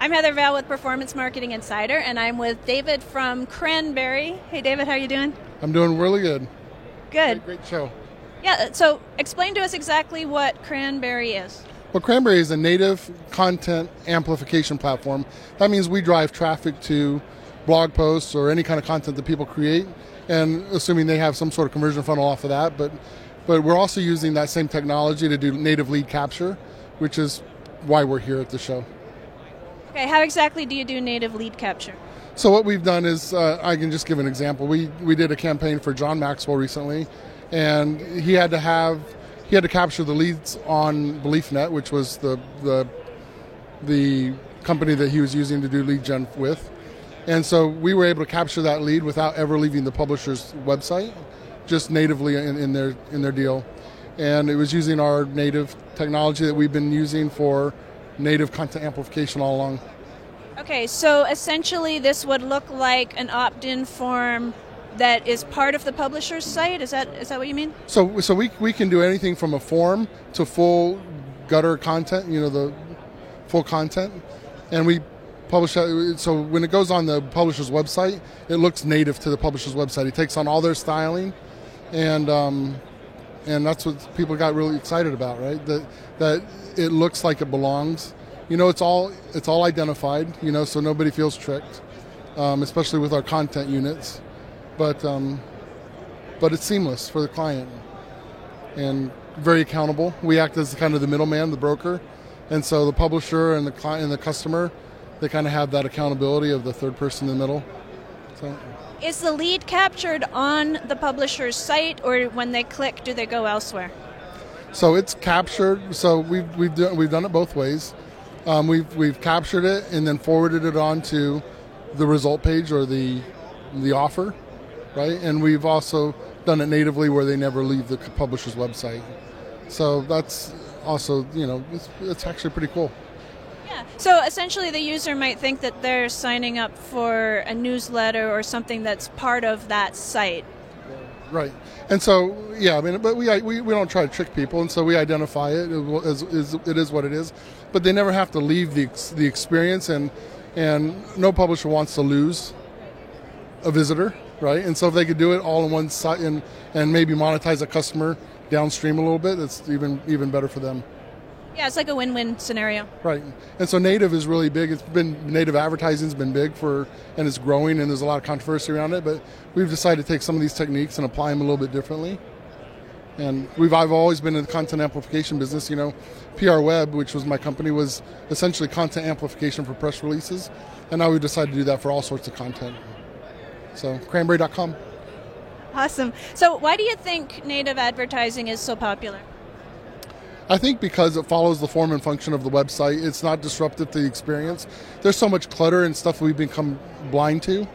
I'm Heather Val with Performance Marketing Insider, and I'm with David from Cranberry. Hey, David, how are you doing? I'm doing really good. Good. Great show. Yeah, so explain to us exactly what Cranberry is. Well, Cranberry is a native content amplification platform. That means we drive traffic to blog posts or any kind of content that people create, and assuming they have some sort of conversion funnel off of that. But we're also using that same technology to do native lead capture, which is why we're here at the show. Okay, how exactly do you do native lead capture? So what we've done is, I can just give an example. We did a campaign for John Maxwell recently, and he had to capture the leads on BeliefNet, which was the company that he was using to do lead gen with. And so we were able to capture that lead without ever leaving the publisher's website, just natively in their deal. And it was using our native technology that we've been using for native content amplification all along. Okay, so essentially this would look like an opt-in form that is part of the publisher's site? Is that what you mean? So we can do anything from a form to full gutter content, the full content, and we publish that. So when it goes on the publisher's website, it looks native to the publisher's website. It takes on all their styling, and that's what people got really excited about, right? That it looks like it belongs. It's all identified, so nobody feels tricked, especially with our content units. But it's seamless for the client and very accountable. We act as kind of the middleman, the broker, and so the publisher and the client and the customer, they kind of have that accountability of the third person in the middle. So. Is the lead captured on the publisher's site, or when they click, do they go elsewhere? So it's captured. So we've done it both ways. We've captured it and then forwarded it on to the result page or the offer. Right, and we've also done it natively where they never leave the publisher's website. So that's also, it's actually pretty cool. Yeah. So essentially, the user might think that they're signing up for a newsletter or something that's part of that site. Right, and so but we don't try to trick people, and so we identify it as it is what it is. But they never have to leave the experience, and no publisher wants to lose a visitor. Right, and so if they could do it all in one site and maybe monetize a customer downstream a little bit, that's even better for them. Yeah, it's like a win-win scenario. Right, and so native is really big. Native advertising's been big and it's growing, and there's a lot of controversy around it. But we've decided to take some of these techniques and apply them a little bit differently. And I've always been in the content amplification business. PR Web, which was my company, was essentially content amplification for press releases, and now we've decided to do that for all sorts of content. So, cranberry.com. Awesome. So why do you think native advertising is so popular? I think because it follows the form and function of the website. It's not disruptive to the experience. There's so much clutter and stuff we've become blind to.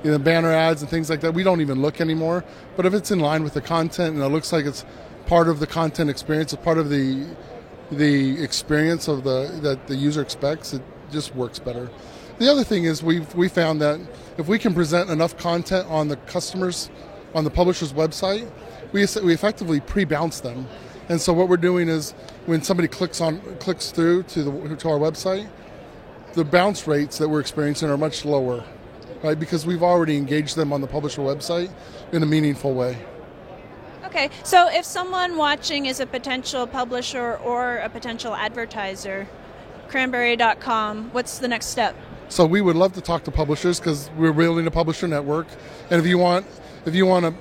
Banner ads and things like that. We don't even look anymore. But if it's in line with the content and it looks like it's part of the content experience, it's part of the experience of that the user expects, it just works better. The other thing is we found that if we can present enough content on the publisher's website, we effectively pre-bounce them. And so what we're doing is when somebody clicks through to our website, the bounce rates that we're experiencing are much lower, right? Because we've already engaged them on the publisher website in a meaningful way. Okay, so if someone watching is a potential publisher or a potential advertiser, cranberry.com, what's the next step? So we would love to talk to publishers because we're building a publisher network. And if you want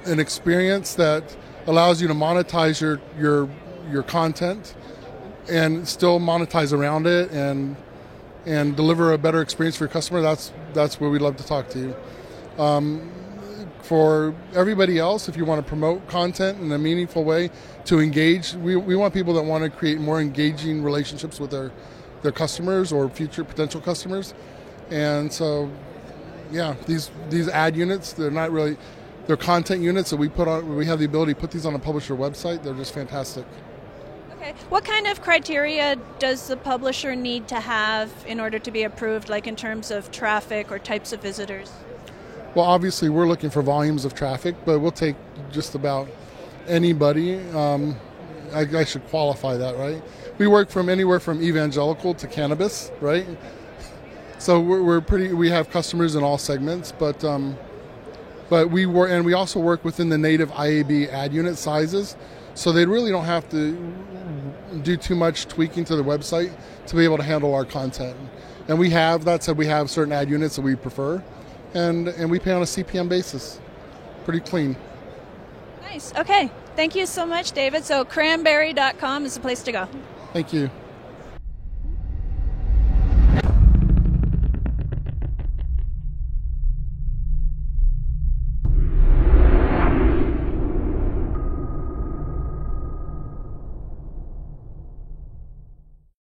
an experience that allows you to monetize your content and still monetize around it and deliver a better experience for your customer, that's where we'd love to talk to you. For everybody else, if you want to promote content in a meaningful way to engage, we want people that want to create more engaging relationships with their customers or future potential customers. And so, these ad units, they're content units that we have the ability to put these on a publisher website. They're just fantastic. Okay. What kind of criteria does the publisher need to have in order to be approved, like in terms of traffic or types of visitors? Well, obviously, we're looking for volumes of traffic, but we'll take just about anybody. I should qualify that, right? We work from anywhere from evangelical to cannabis, right? So we're pretty. We have customers in all segments, but we also work within the native IAB ad unit sizes, so they really don't have to do too much tweaking to the website to be able to handle our content. And we have certain ad units that we prefer, and we pay on a CPM basis. Pretty clean. Nice. Okay. Thank you so much, David. So cranberry.com is the place to go. Thank you.